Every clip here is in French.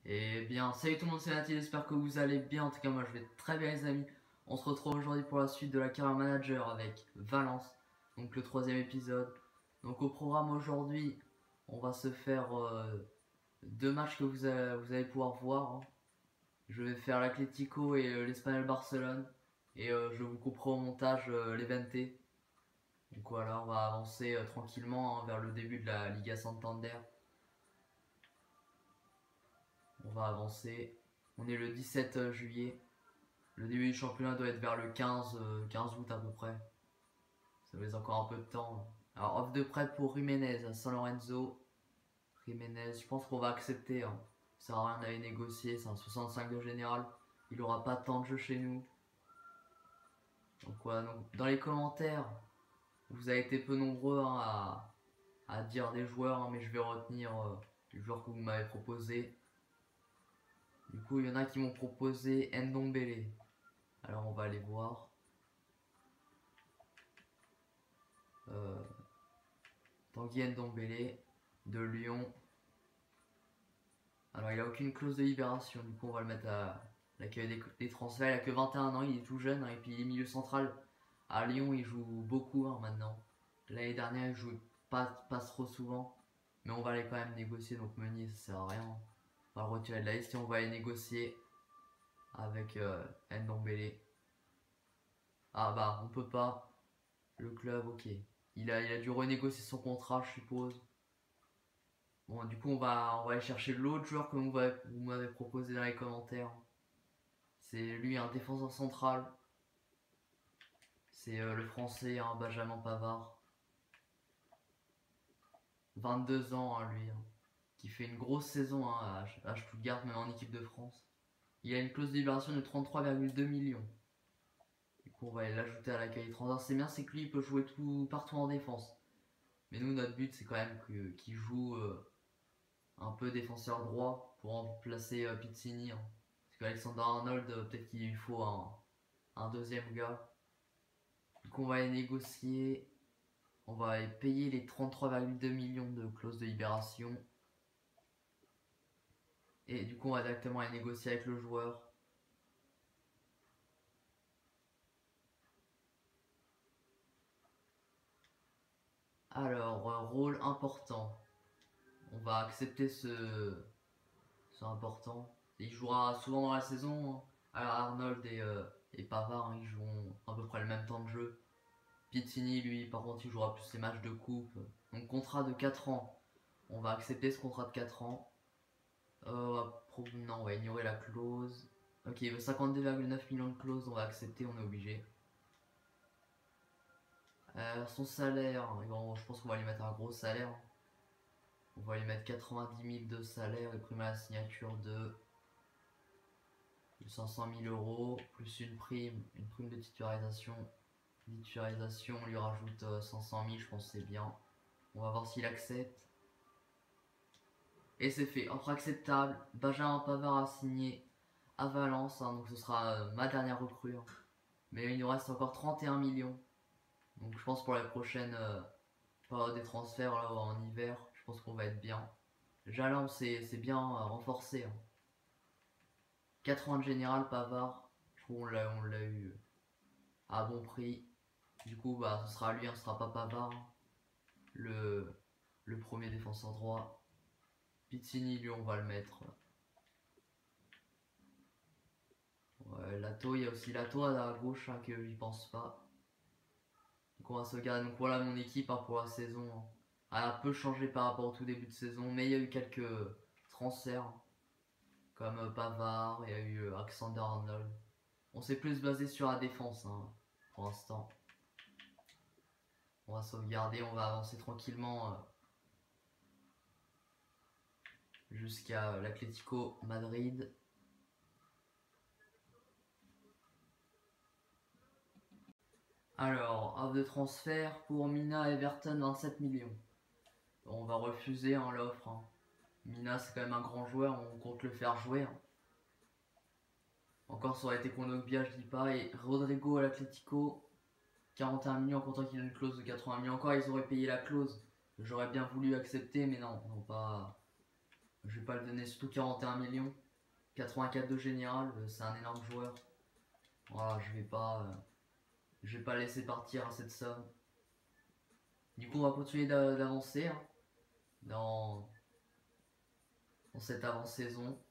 Et bien, salut tout le monde, c'est Nathie, j'espère que vous allez bien. En tout cas, moi je vais très bien, les amis. On se retrouve aujourd'hui pour la suite de la carrière manager avec Valence, donc le troisième épisode. Donc, au programme aujourd'hui, on va se faire deux matchs que vous allez pouvoir voir, hein. Je vais faire l'Atlético et l'Espagnol Barcelone, et je vous couperai au montage l'Eventé. Donc voilà, on va avancer tranquillement, hein, vers le début de la Liga Santander. On va avancer. On est le 17 juillet. Le début du championnat doit être vers le 15 août à peu près. Ça laisse encore un peu de temps. Alors, offre de prêt pour Jiménez à San Lorenzo. Jiménez, je pense qu'on va accepter, hein. Ça sert à rien d'aller négocier. C'est un 65 de général. Il aura pas tant de jeu chez nous. Donc voilà, donc, dans les commentaires, vous avez été peu nombreux, hein, à dire des joueurs, hein, mais je vais retenir les joueurs que vous m'avez proposés. Du coup, il y en a qui m'ont proposé Ndombele. Alors on va aller voir. Tanguy Ndombele de Lyon. Alors il a aucune clause de libération, du coup on va le mettre à l'accueil des transferts. Il a que 21 ans, il est tout jeune, hein, et puis il est milieu central. À Lyon il joue beaucoup, hein, maintenant. L'année dernière il joue pas trop souvent. Mais on va aller quand même négocier, donc Meunier ça sert à rien. On va le retirer de la liste et on va aller négocier avec Ndombele. Ah bah on peut pas. Le club, ok. Il a dû renégocier son contrat, je suppose. Bon, du coup, on va aller chercher l'autre joueur que vous m'avez proposé dans les commentaires. C'est lui, un défenseur central. C'est le français, hein, Benjamin Pavard. 22 ans, hein, lui, hein, qui fait une grosse saison, hein, à Stuttgart, même en équipe de France. Il a une clause de libération de 33,2 millions. Du coup, on va l'ajouter à l'accueil des transferts. C'est bien, c'est que lui, il peut jouer partout en défense. Mais nous, notre but, c'est quand même qu'il joue un peu défenseur droit pour remplacer Pizzini, hein. Parce qu'Alexander Arnold, peut-être qu'il lui faut un deuxième gars. Du coup, on va les négocier. On va payer les 33,2 millions de clauses de libération. Et du coup, on va directement les négocier avec le joueur. Alors, rôle important. On va accepter ce important. Il jouera souvent dans la saison, hein. Alors, Arnold et Pavard, hein, ils joueront à peu près le même temps de jeu. Pizzini, lui, par contre, il jouera plus les matchs de coupe. Donc, contrat de 4 ans. On va accepter ce contrat de 4 ans. Non, on va ignorer la clause. Ok, il veut 52,9 millions de clauses. On va accepter, on est obligé. Son salaire, bon, je pense qu'on va lui mettre un gros salaire. On va lui mettre 90 000 de salaire et prime à la signature de 500 000 euros, plus une prime de titularisation. On lui rajoute 500 000, je pense que c'est bien. On va voir s'il accepte. Et c'est fait, offre acceptable. Benjamin Pavard a signé à Valence, hein, donc ce sera ma dernière recrue, hein. Mais il nous reste encore 31 millions. Donc je pense pour la prochaine période des transferts là, en hiver, je pense qu'on va être bien. Déjà là, c'est bien renforcé, hein. 4 ans de général, Pavard. Je trouve on l'a eu à bon prix. Du coup, bah, ce sera lui, hein, ce sera pas Pavard, hein, le premier défenseur droit. Pizzini, lui, on va le mettre. Ouais, Lato, il y a aussi Lato à gauche, hein, que j'y pense pas. Donc on va sauvegarder. Donc voilà mon équipe, hein, pour la saison, hein. Elle a peu changé par rapport au tout début de saison, mais il y a eu quelques transferts, hein, comme Pavard, il y a eu Alexander Arnold. On s'est plus basé sur la défense, hein, pour l'instant. On va sauvegarder, on va avancer tranquillement jusqu'à l'Atlético Madrid. Alors, offre de transfert pour Mina Everton, 27 millions. On va refuser, hein, l'offre, hein. Mina, c'est quand même un grand joueur, on compte le faire jouer, hein. Encore, ça aurait été Kondogbia, je dis pas. Et Rodrigo à l'Atlético, 41 millions, content qu'il ait une clause de 80 millions. Encore, ils auraient payé la clause. J'aurais bien voulu accepter, mais non, pas. Je vais pas le donner, surtout 41 millions. 84 de général, c'est un énorme joueur. Voilà, je vais pas laisser partir à cette somme. Du coup, on va continuer d'avancer hein, dans, dans cette avant-saison.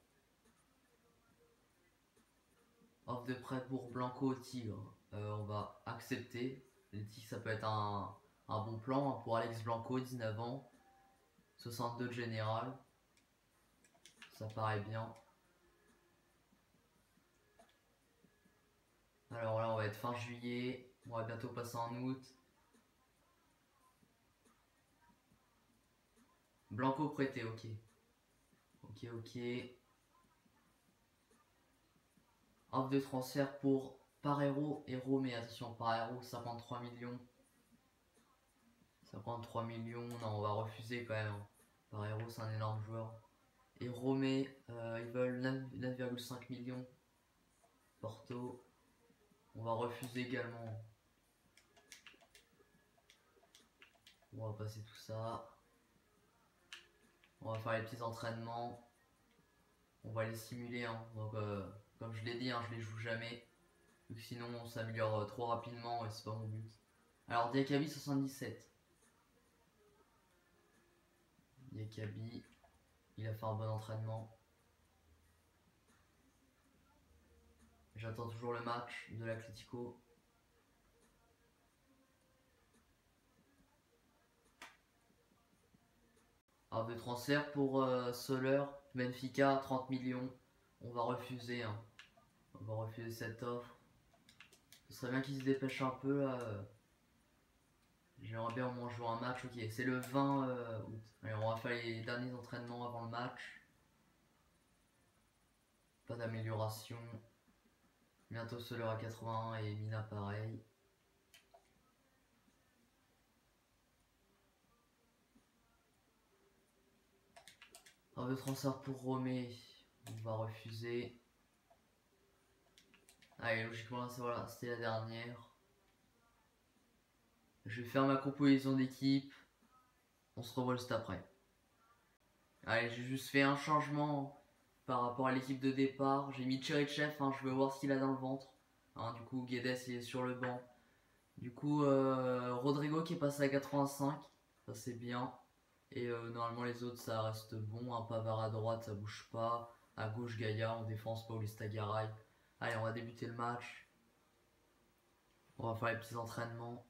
Offre de prêt pour Blanco au Tigre. On va accepter. Les Tigres, ça peut être un bon plan hein, pour Alex Blanco, 19 ans. 62 de général. Ça paraît bien. Alors là, on va être fin juillet. On va bientôt passer en août. Blanco prêté, ok. Ok. Offre de transfert pour Parero et Romé. Attention, Parero, 53 millions. 53 millions, non, on va refuser quand même. Parero, c'est un énorme joueur. Et Romé, ils veulent 9,5 millions. Porto, on va refuser également. On va passer tout ça. On va faire les petits entraînements. On va les simuler. Hein. Donc, comme je l'ai dit, hein, je les joue jamais. Vu que sinon on s'améliore trop rapidement et c'est pas mon but. Alors Diakabi 77. Diakabi, il a fait un bon entraînement. J'attends toujours le match de l'Atlético. Alors de transfert pour Soler, Benfica, 30 millions. On va refuser. Hein. On va refuser cette offre. Ce serait bien qu'ils se dépêchent un peu là. J'aimerais bien au moins jouer un match. Ok, c'est le 20 août. Allez, on va faire les derniers entraînements avant le match. Pas d'amélioration. Bientôt Soler à 81 et Mina pareil. Alors de transfert pour Romé, on va refuser. Allez, logiquement, voilà, c'était la dernière. Je vais faire ma composition d'équipe. On se revoit juste après. Allez, j'ai juste fait un changement par rapport à l'équipe de départ. J'ai mis Cherichev, hein, je veux voir ce qu'il a dans le ventre. Hein, du coup, Guedes il est sur le banc. Du coup, Rodrigo qui est passé à 85. Ça c'est bien. Et normalement les autres ça reste bon. Un Pavard à droite, ça bouge pas. À gauche, Gaïa. En défense, Paulista Garay. Allez, on va débuter le match. On va faire les petits entraînements.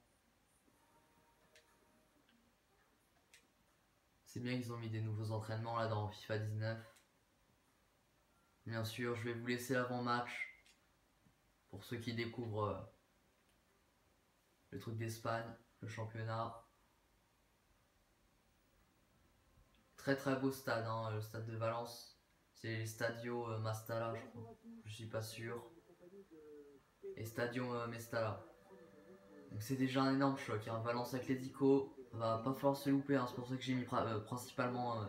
C'est bien qu'ils ont mis des nouveaux entraînements là dans FIFA 19. Bien sûr, je vais vous laisser l'avant-match. Pour ceux qui découvrent le truc d'Espagne, le championnat. Très très beau stade, hein, le stade de Valence. C'est le Stadio Mestalla, je crois. Je suis pas sûr. Et Stadio Mestalla. Donc c'est déjà un énorme choc. Hein. Valence Atlético va pas falloir se louper. Hein. C'est pour ça que j'ai mis principalement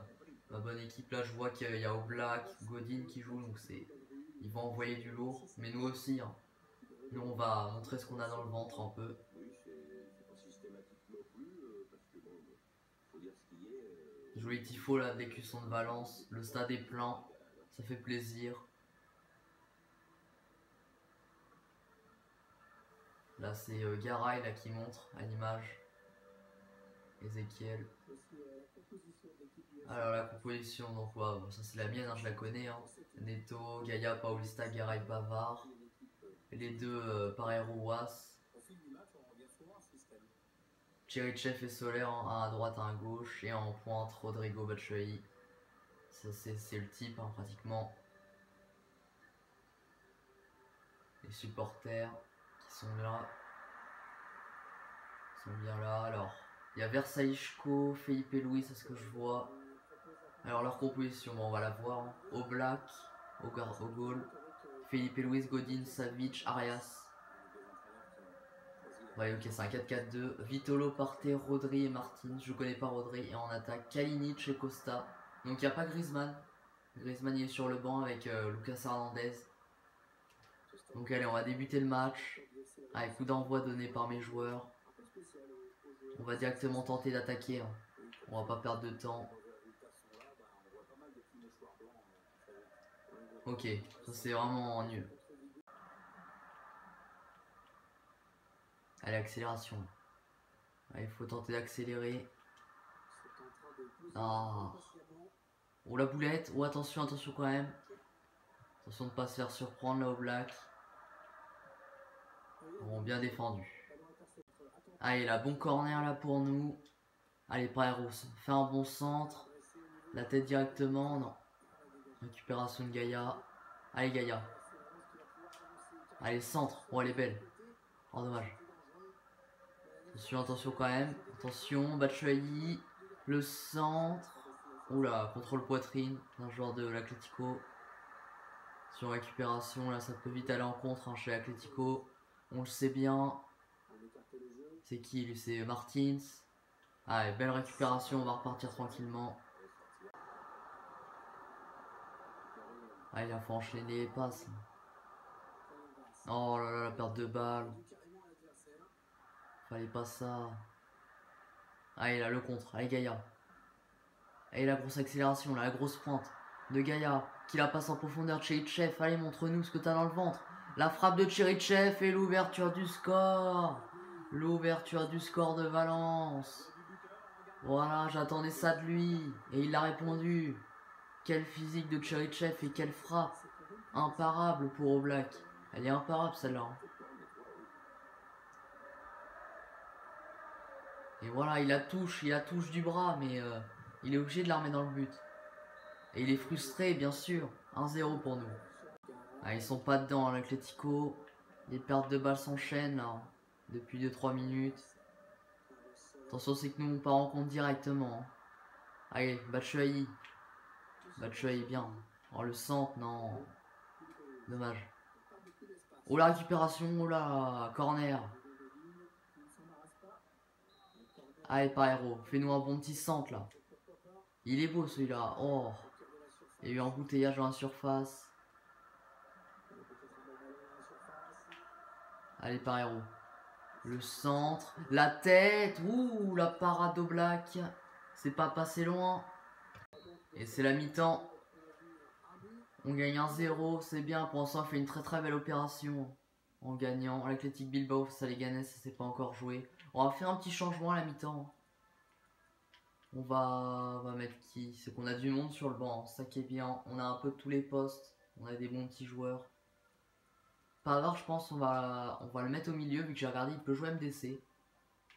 ma bonne équipe. Là, je vois qu'il y a Oblak, Godin qui joue. Donc ils vont envoyer du lourd. Mais nous aussi. Hein. Nous, on va montrer ce qu'on a dans le ventre un peu. Joli tifo là, des cuissons de Valence. Le stade est plein. Ça fait plaisir. Là, c'est Garay là, qui montre à l'image. Ezekiel. Alors la composition, donc wow, ça c'est la mienne, hein, je la connais. Hein. Neto, Gaïa, Paulista, Garay, Pavard. Les deux Parero, Was. Cherichev et Soler, hein, un à droite, un à gauche. Et en pointe, Rodrigo Batshuayi. Ça c'est le type hein, pratiquement. Les supporters qui sont là. Ils sont bien là. Alors, il y a Versailles-Chco, Felipe Luis, c'est ce que je vois. Alors leur composition, bon, on va la voir. Hein. Oblak, au goal. Felipe Luis, Godin, Savic, Arias. Ouais, ok, c'est un 4-4-2. Vitolo, Partey, Rodri et Martins. Je connais pas Rodri. Et en attaque, Kalinic et Costa. Donc il n'y a pas Griezmann. Griezmann il est sur le banc avec Lucas Hernandez. Donc allez, on va débuter le match. Avec coup d'envoi donné par mes joueurs. On va directement tenter d'attaquer. Hein. On va pas perdre de temps. Ok, ça c'est vraiment nul. Allez, accélération. Allez, il faut tenter d'accélérer. Ah. Oh la boulette. Oh attention, attention quand même. Attention de ne pas se faire surprendre là au black. Bon, bien défendu. Allez, là, bon corner là pour nous. Allez, Pareros, fait un bon centre. La tête directement, non. Récupération de Gaïa. Allez, Gaïa. Allez, centre. Oh, elle est belle. Oh, dommage. Attention, attention quand même. Attention, Batshuayi. Le centre. Oula, contrôle poitrine d'un joueur de l'Atlético. Sur récupération, là, ça peut vite aller en contre hein, chez l'Atlético. On le sait bien. C'est qui lui? C'est Martins. Allez, belle récupération, on va repartir tranquillement. Ah, il faut enchaîner les passes. Oh là là, la perte de balle. Fallait pas ça. Allez, là, le contre. Allez, Gaïa. Allez, la grosse accélération, là, la grosse pointe de Gaïa. Qui la passe en profondeur. Tcherichev, allez, montre-nous ce que t'as dans le ventre. La frappe de Tcherichev et l'ouverture du score. L'ouverture du score de Valence. Voilà, j'attendais ça de lui. Et il a répondu. Quel physique de Tcherichev et quelle frappe. Imparable pour Oblak. Elle est imparable celle-là. Hein. Et voilà, il la touche du bras, mais il est obligé de la remettre dans le but. Et il est frustré, bien sûr. 1-0 pour nous. Ah, ils sont pas dedans, hein, l'Atlético. Les pertes de balles s'enchaînent, là. Depuis 2-3 minutes. Attention, c'est que nous, on part en compte directement. Hein. Allez, Batshuayi. Batshuayi, bien. Oh, le centre, non. Dommage. Oh, la récupération, oh là, corner. Allez, Pareiro, fais-nous un bon petit centre, là. Il est beau, celui-là. Oh. Il y a eu un embouteillage dans la surface. Allez, Pareiro. Le centre. La tête. Ouh, la parade au black. C'est pas passé loin. Et c'est la mi-temps. On gagne 1-0. C'est bien. Pour l'instant, on fait une très très belle opération. En gagnant. L'Athletic Bilbao face à Leganés, ça s'est pas encore joué. On va faire un petit changement à la mi-temps. On va mettre qui? C'est qu'on a du monde sur le banc. Ça qui est bien. On a un peu de tous les postes. On a des bons petits joueurs. Pavard, je pense, on va le mettre au milieu vu que j'ai regardé, il peut jouer MDC.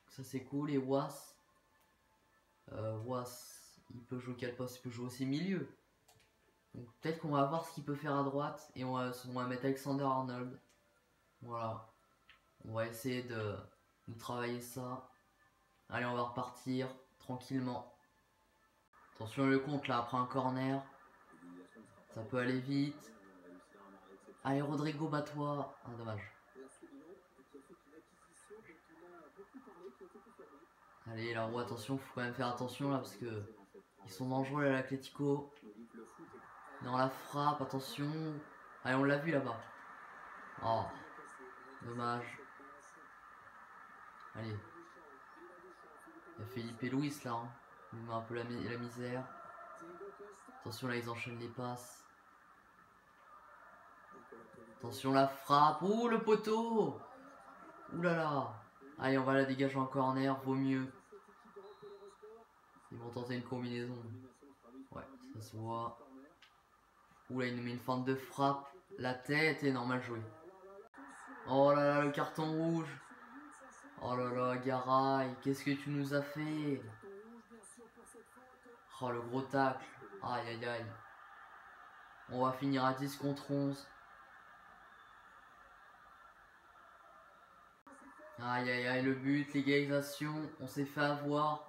Ça c'est cool. Et Was, il peut jouer quel poste? Il peut jouer aussi milieu. Donc peut-être qu'on va voir ce qu'il peut faire à droite. Et on va mettre Alexander Arnold. Voilà. On va essayer de travailler ça. Allez, on va repartir tranquillement. Attention le compte là, après un corner. Ça peut aller vite. Allez, Rodrigo, bats-toi. Ah, dommage. Allez, la roue, attention, faut quand même faire attention là parce que ils sont dangereux à l'Atlético. Dans la frappe, attention. Allez, on l'a vu là-bas. Oh, dommage. Allez. Il y a Felipe et Luis là. Hein. Il met un peu la misère. Attention, là, ils enchaînent les passes. Attention, la frappe. Ouh, le poteau. Ouh là là. Allez, on va la dégager en corner. Vaut mieux. Ils vont tenter une combinaison. Ouais, ça se voit. Ouh là, il nous met une feinte de frappe. La tête est normal joué. Oh là là, le carton rouge. Oh là là, Garay, qu'est-ce que tu nous as fait? Oh, le gros tacle. Aïe aïe aïe. On va finir à 10 contre 11. Aïe aïe aïe, le but, l'égalisation. On s'est fait avoir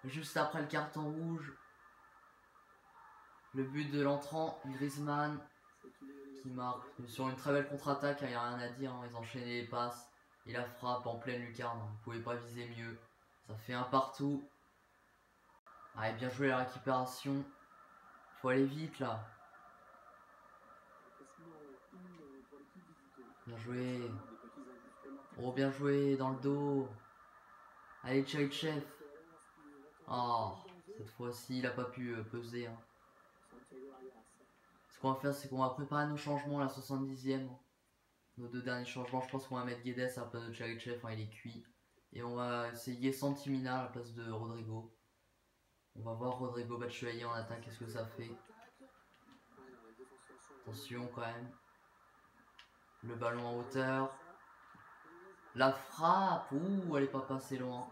juste après le carton rouge. Le but de l'entrant, Griezmann, qui marque sur une très belle contre-attaque. Il n'y a rien à dire, hein. Ils enchaînaient les passes. Et la frappe en pleine lucarne. Vous ne pouvez pas viser mieux. Ça fait un partout. Allez, bien joué la récupération. Faut aller vite là. Bien joué. Oh, bien joué dans le dos. Allez, Tcherichev. Oh, cette fois-ci, il a pas pu peser. Hein. Parce qu'on va faire, c'est qu'on va préparer nos changements à la 70e. Nos 2 derniers changements, je pense qu'on va mettre Guedes à la place de Cherichev, il est cuit. Et on va essayer Santimina à la place de Rodrigo. On va voir Rodrigo Batshuayi en attaque, qu'est-ce que ça fait. Attention quand même. Le ballon en hauteur. La frappe. Ouh, elle est pas passée loin.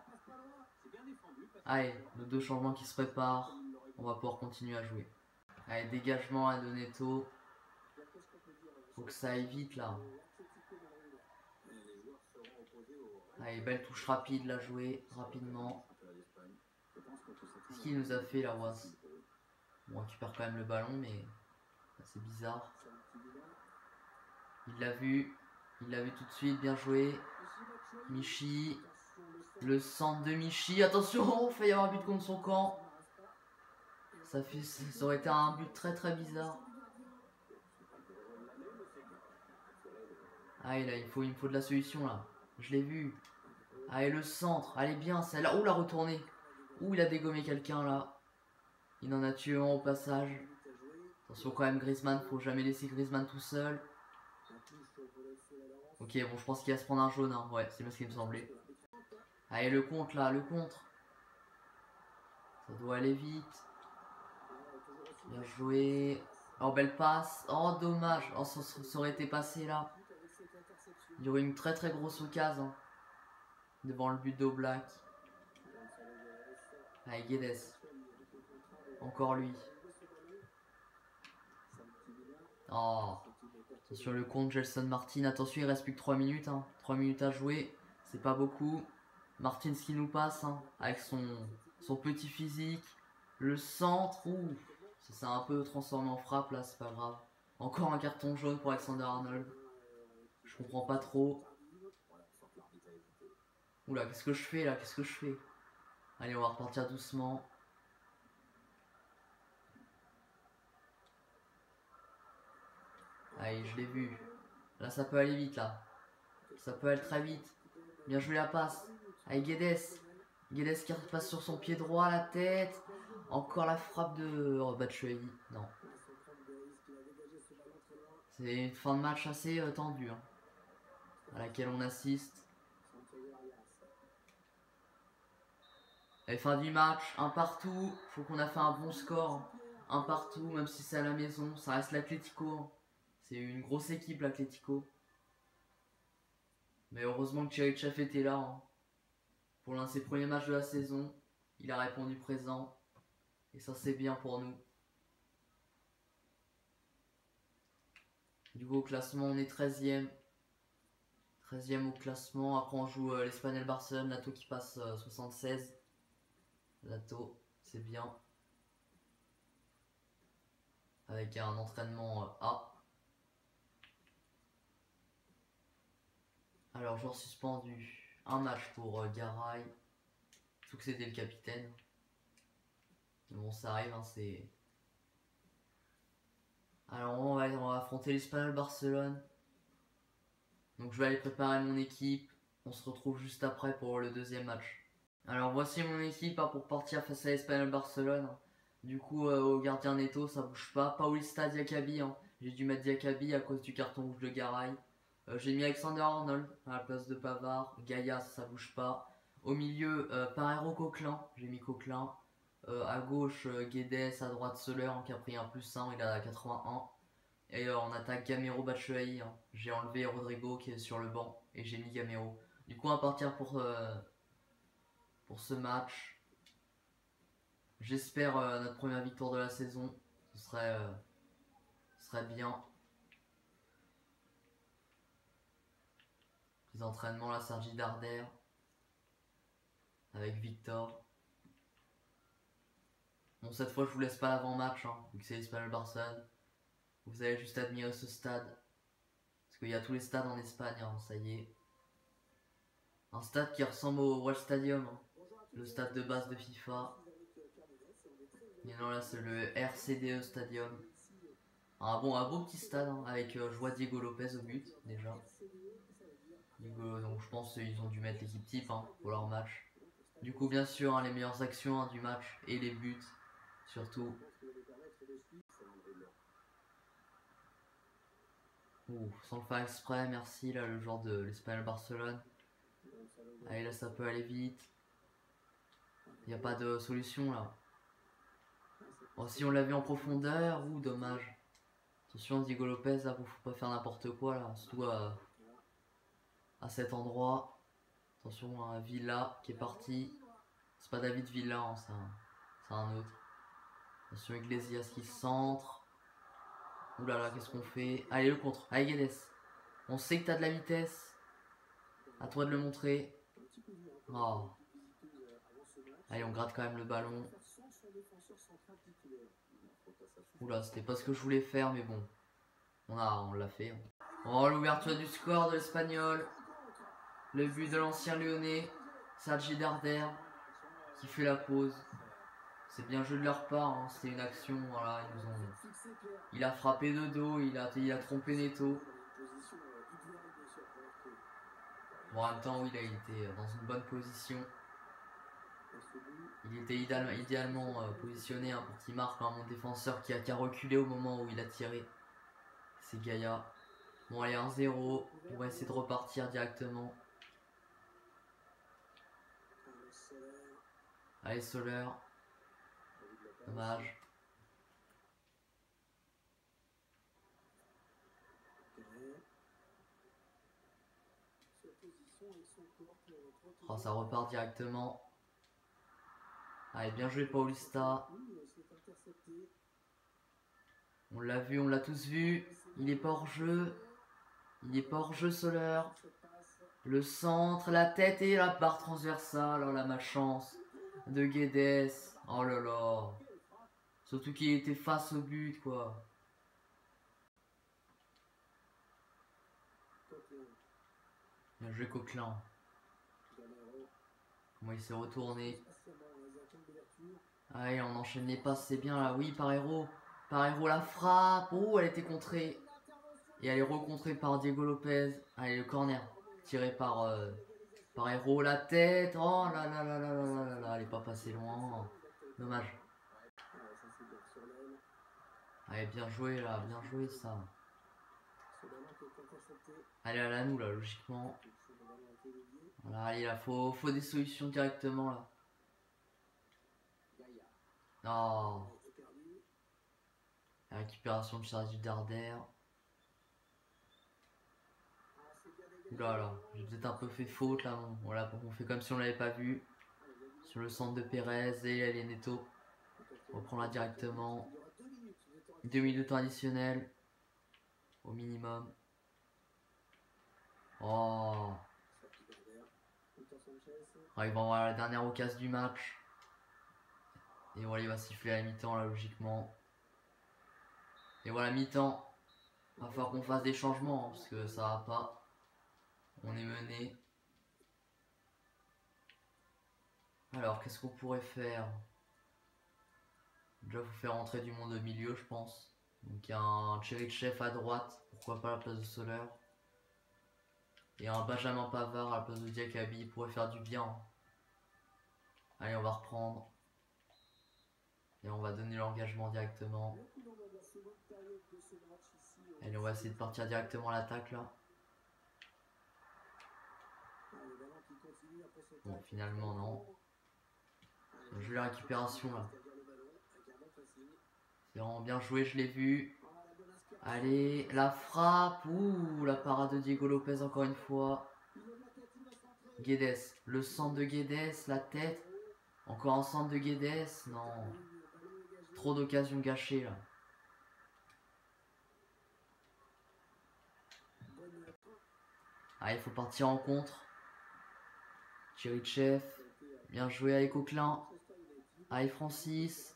Allez, nos 2 changements qui se préparent. On va pouvoir continuer à jouer. Allez, dégagement à Doneto. Faut que ça aille vite là. Allez, belle touche rapide là, jouer rapidement. Qu'est-ce qu'il nous a fait la Was? On récupère quand même le ballon, mais c'est bizarre. Il l'a vu tout de suite, bien joué. Michi, le centre de Michi. Attention, il faut y avoir un but contre son camp. Ça aurait été un but très très bizarre. Allez là, il me faut de la solution là. Je l'ai vu. Allez, le centre. Allez bien, celle-là. Ouh, la retournée. Ouh, il a dégommé quelqu'un là. Il en a tué un au passage. Attention quand même Griezmann, faut jamais laisser Griezmann tout seul. Ok, bon, je pense qu'il va se prendre un jaune. Hein. Ouais, c'est bien ce qui me semblait. Allez, le contre là, le contre. Ça doit aller vite. Bien joué. Oh, belle passe. Oh, dommage. Oh, ça aurait été passé là. Il y aurait une très très grosse occasion. Hein, devant le but d'Oblak. Allez, Guedes. Encore lui. Oh. Sur le compte Gelson Martin. Attention, il reste plus que 3 minutes. Hein. 3 minutes à jouer. C'est pas beaucoup. Martins qui nous passe. Hein, avec son petit physique. Le centre. Ouh. Ça s'est un peu transformé en frappe là. C'est pas grave. Encore un carton jaune pour Alexander Arnold. Je comprends pas trop. Oula, qu'est-ce que je fais là? Qu'est-ce que je fais? Allez, on va repartir doucement. Allez, je l'ai vu. Là, ça peut aller vite, là. Ça peut aller très vite. Bien joué la passe. Allez, Guedes. Guedes qui repasse sur son pied droit, la tête. Encore la frappe de Batshuayi. Non. C'est une fin de match assez tendue. Hein, à laquelle on assiste. Et fin du match, un partout. Faut qu'on a fait un bon score. Un partout, même si c'est à la maison. Ça reste l'Atlético. C'est une grosse équipe, l'Atlético. Mais heureusement que Cherichev était là. Hein. Pour l'un de ses premiers matchs de la saison, il a répondu présent. Et ça, c'est bien pour nous. Du coup, au classement, on est 13e. 13e au classement. Après, on joue l'Espagnol Barcelone. Lato qui passe 76. Lato, c'est bien. Avec un entraînement A. Alors, joueur suspendu. Un match pour Garay. Surtout que c'était le capitaine. Bon, ça arrive, hein, c'est... Alors, on va affronter l'Espagnol Barcelone. Donc, je vais aller préparer mon équipe. On se retrouve juste après pour le deuxième match. Alors, voici mon équipe hein, pour partir face à l'Espagnol Barcelone. Du coup, au gardien Neto, ça bouge pas. Paulista Diakabi. Hein. J'ai dû mettre Diakabi à cause du carton rouge de Garay. J'ai mis Alexander Arnold à la place de Pavard. Gaïa, ça bouge pas. Au milieu, Parero Coquelin. J'ai mis Coquelin. À gauche, Guedes. À droite, Soler hein, qui a pris un +1. Il a 81. Et en attaque, Gamero Batshuayi. Hein. J'ai enlevé Rodrigo qui est sur le banc. Et j'ai mis Gamero. Du coup, on va partir pour ce match. J'espère notre première victoire de la saison. Ce serait bien. Les entraînements là, Sergi Darder avec Victor. Bon, cette fois, je vous laisse pas l'avant-match, hein, vu que c'est l'Espagnol Barcelone. Vous allez juste admirer ce stade. Parce qu'il y a tous les stades en Espagne, hein, ça y est. Un stade qui ressemble au World Stadium, hein, le stade de base de FIFA. Et non, là, c'est le RCDE Stadium. Un beau petit stade, hein, avec je vois Diego Lopez au but, déjà. Donc je pense qu'ils ont dû mettre l'équipe type hein, pour leur match. Du coup, bien sûr, hein, les meilleures actions hein, du match et les buts, surtout. Ouh, sans le faire exprès, merci là, le joueur de l'Espagnol Barcelone. Allez, là, ça peut aller vite. Il n'y a pas de solution là. Oh, si on l'a vu en profondeur, ouh, dommage. Attention, Diego Lopez, là, faut pas faire n'importe quoi là, surtout à cet endroit. Attention à Villa qui est parti. C'est pas David Villa, hein, c'est un autre. Attention Iglesias qui centre. Ouh là là, qu'est-ce qu'on fait? Allez, le contre. Allez, Guedes. On sait que t'as de la vitesse. À toi de le montrer. Oh. Allez, on gratte quand même le ballon. Oula, c'était pas ce que je voulais faire, mais bon. On l'a fait. Oh, l'ouverture du score de l'Espagnol. Le but de l'ancien Lyonnais, Sergi Darder, qui fait la pause. C'est bien joué de leur part, hein. C'était une action, voilà, il a frappé de dos, il a trompé Neto. Bon, en même temps, oui, là, il était dans une bonne position. Il était idéalement positionné, hein, pour qu'il marque, hein, mon défenseur qui a reculé au moment où il a tiré. C'est Gaïa. Bon, allez, 1-0. On va essayer de repartir directement. Allez, Soler. Dommage. Oh, ça repart directement. Allez, bien joué Paulista. On l'a vu, on l'a tous vu. Il est pas hors jeu. Il est pas hors jeu, Soler. Le centre, la tête et la barre transversale. Oh la malchance de Guedes. Oh là là. Surtout qu'il était face au but, quoi. Bien joué Coquelin. Comment il s'est retourné. Allez, on enchaîne les passes, c'est bien là. Oui, par héros. Par héros, la frappe. Oh, elle était contrée. Et elle est recontrée par Diego Lopez. Allez, le corner. Tiré par héros. La tête. Oh là là là là là là là. Elle est pas passée loin. Dommage. Allez, bien joué là. Bien joué ça. Allez, à la nous là, logiquement. Voilà, allez, là, faut des solutions directement là. Oh. La récupération de Sergi Darder. Oula là, j'ai peut-être un peu fait faute là. Voilà, on fait comme si on l'avait pas vu. Sur le centre de Pérez et elle est Neto. On reprend là directement. 2 minutes additionnelles. Au minimum. Oh. Ah, il va avoir la dernière occasion du match. Et voilà, il va siffler à la mi-temps là, logiquement. Et voilà, mi-temps. Va falloir qu'on fasse des changements, hein, parce que ça va pas. On est mené. Alors, qu'est-ce qu'on pourrait faire? Déjà, il faut faire rentrer du monde au milieu, je pense. Donc, il y a un Cherichev à droite. Pourquoi pas à la place de Soler. Et un Benjamin Pavard à la place de Diakabi. Il pourrait faire du bien. Allez, on va reprendre. Et on va donner l'engagement directement. Allez, on va essayer de partir directement à l'attaque là. Bon, finalement, non. Je vais la récupération là. C'est vraiment bien joué, je l'ai vu. Allez, la frappe. Ouh, la parade de Diego Lopez encore une fois. Guedes, le centre de Guedes, la tête. Encore un centre de Guedes. Non. Trop d'occasions gâchées là. Ah, il faut partir en contre. Cherichev. Bien joué avec Coquelin. Allez, Francis.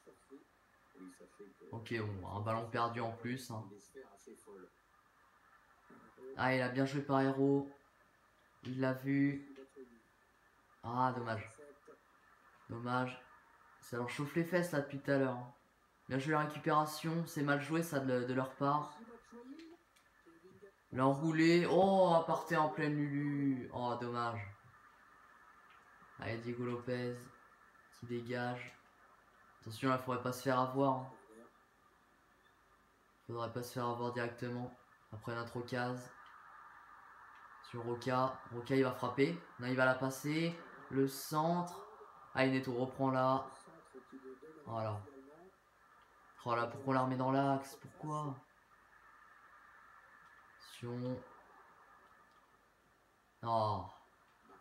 Ok, bon, un ballon perdu en plus. Hein. Ah, il a bien joué par Héros. Il l'a vu. Ah, dommage. Dommage. Ça leur chauffe les fesses là depuis tout à l'heure. Hein. Bien joué la récupération. C'est mal joué ça de leur part. L'enroulé. Oh, aparté en pleine Lulu. Oh, dommage. Allez, Diego Lopez qui dégage. Attention, là, faudrait pas se faire avoir. Hein. Faudrait pas se faire avoir directement. Après notre occasion. Sur Roca. Roca il va frapper. Non, il va la passer. Le centre. Ah, Neto reprend là. Voilà. Oh là, pourquoi on la remet dans l'axe? Pourquoi? Oh,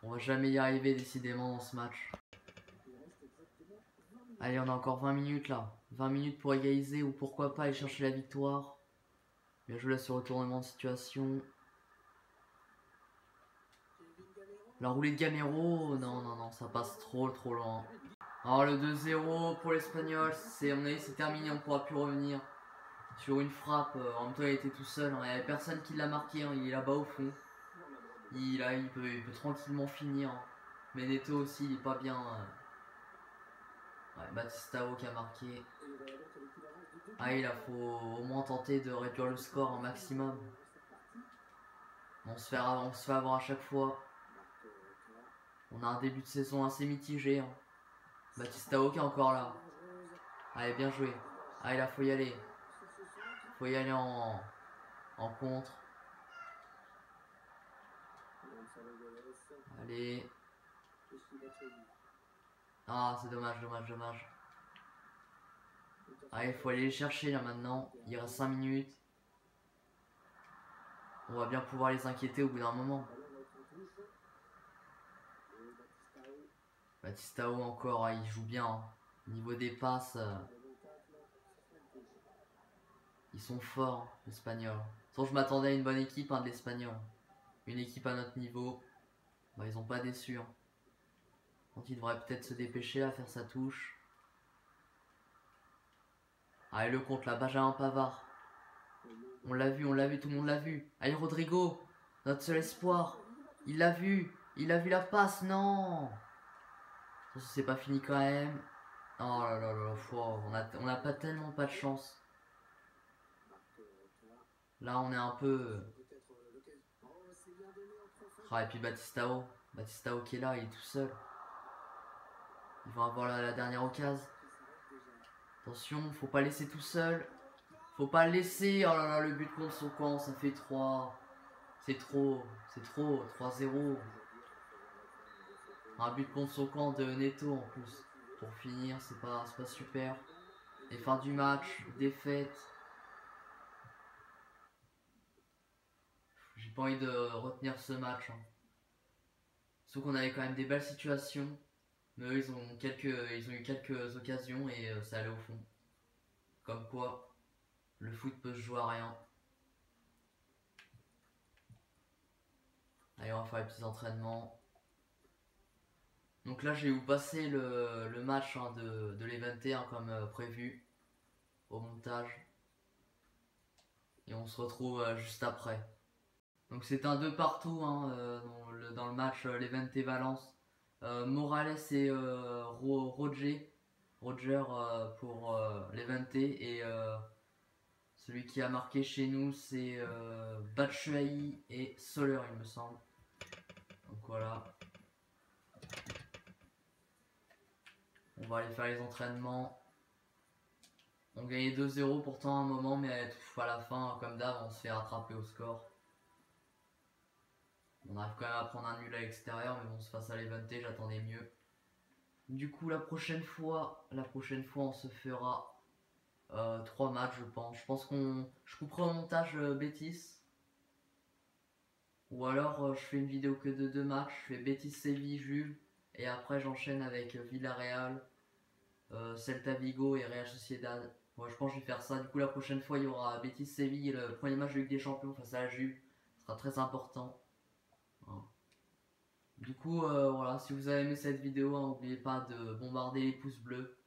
on va jamais y arriver décidément dans ce match. Allez, on a encore 20 minutes là. 20 minutes pour égaliser ou pourquoi pas aller chercher la victoire. Bien joué là sur retournement de situation. La roulée de Gamero, non, non, non, ça passe trop loin. Alors le 2-0 pour l'Espagnol, c'est terminé, on pourra plus revenir. Sur une frappe, en même temps il était tout seul, hein, il n'y avait personne qui l'a marqué, hein, il est là-bas au fond. Il peut tranquillement finir. Hein. Mais Neto aussi, il est pas bien. Ouais, Batistao qui a marqué. Ah, il faut au moins tenter de réduire le score un maximum. On se fait avoir à chaque fois. On a un début de saison assez mitigé. Hein. Batistao qui est encore là. Allez, bien joué. Ah, faut y aller. Faut y aller en contre. Allez. Ah, c'est dommage. Allez, il faut aller les chercher là maintenant. Il reste 5 minutes. On va bien pouvoir les inquiéter au bout d'un moment. Batistao encore, il joue bien. Hein. Niveau des passes, ils sont forts, l'Espagnol. Sans je m'attendais à une bonne équipe de l'Espagnol. Une équipe à notre niveau. Bah, ils ont pas déçu. Hein. Donc il devrait peut-être se dépêcher à faire sa touche. Allez, le compte là, Benjamin Pavard. On l'a vu, tout le monde l'a vu. Allez, Rodrigo, notre seul espoir. Il l'a vu la passe, non. C'est pas fini quand même. Oh là là là, on a pas tellement pas de chance. Là, on est un peu. Ah, et puis Batistao qui est là, il est tout seul. Ils vont avoir la dernière occasion. Attention, faut pas laisser tout seul. Faut pas le laisser. Oh là là, le but contre son camp, ça fait 3. C'est trop. 3-0. Un but contre son camp de Neto en plus. Pour finir, c'est pas super. Et fin du match, défaite. J'ai pas envie de retenir ce match. Hein. Sauf qu'on avait quand même des belles situations. Mais eux, ils ont eu quelques occasions et ça allait au fond. Comme quoi, le foot peut se jouer à rien. Allez, on va faire les petits entraînements. Donc là, je vais vous passer le match hein, de l'Eventé hein, comme prévu au montage. Et on se retrouve juste après. Donc c'est un 2 partout hein, dans le match l'Eventé Valence. Morales et Roger pour l'Eventé et celui qui a marqué chez nous c'est Batshuayi et Soler il me semble. Donc voilà. On va aller faire les entraînements. On gagnait 2-0 pourtant à un moment, mais à la fin, comme d'hab, on se fait rattraper au score. On arrive quand même à prendre un nul à l'extérieur, mais bon, face à l'Eventé, j'attendais mieux. Du coup, la prochaine fois, on se fera 3 matchs, je pense. Je couperai au montage Betis. Ou alors, je fais une vidéo que de 2 matchs. Je fais Betis-Séville, Juve. Et après, j'enchaîne avec Villarreal, Celta Vigo et Real Sociedad. Moi je pense que je vais faire ça. Du coup la prochaine fois il y aura Betis Séville, le premier match de Ligue des Champions face à la Juve. Ce sera très important. Voilà. Du coup voilà, si vous avez aimé cette vidéo, hein, n'oubliez pas de bombarder les pouces bleus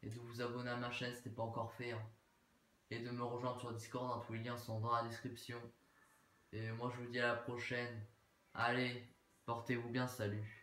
et de vous abonner à ma chaîne si ce n'est pas encore fait. Hein. Et de me rejoindre sur Discord, hein, tous les liens sont dans la description. Et moi je vous dis à la prochaine. Allez, portez-vous bien, salut.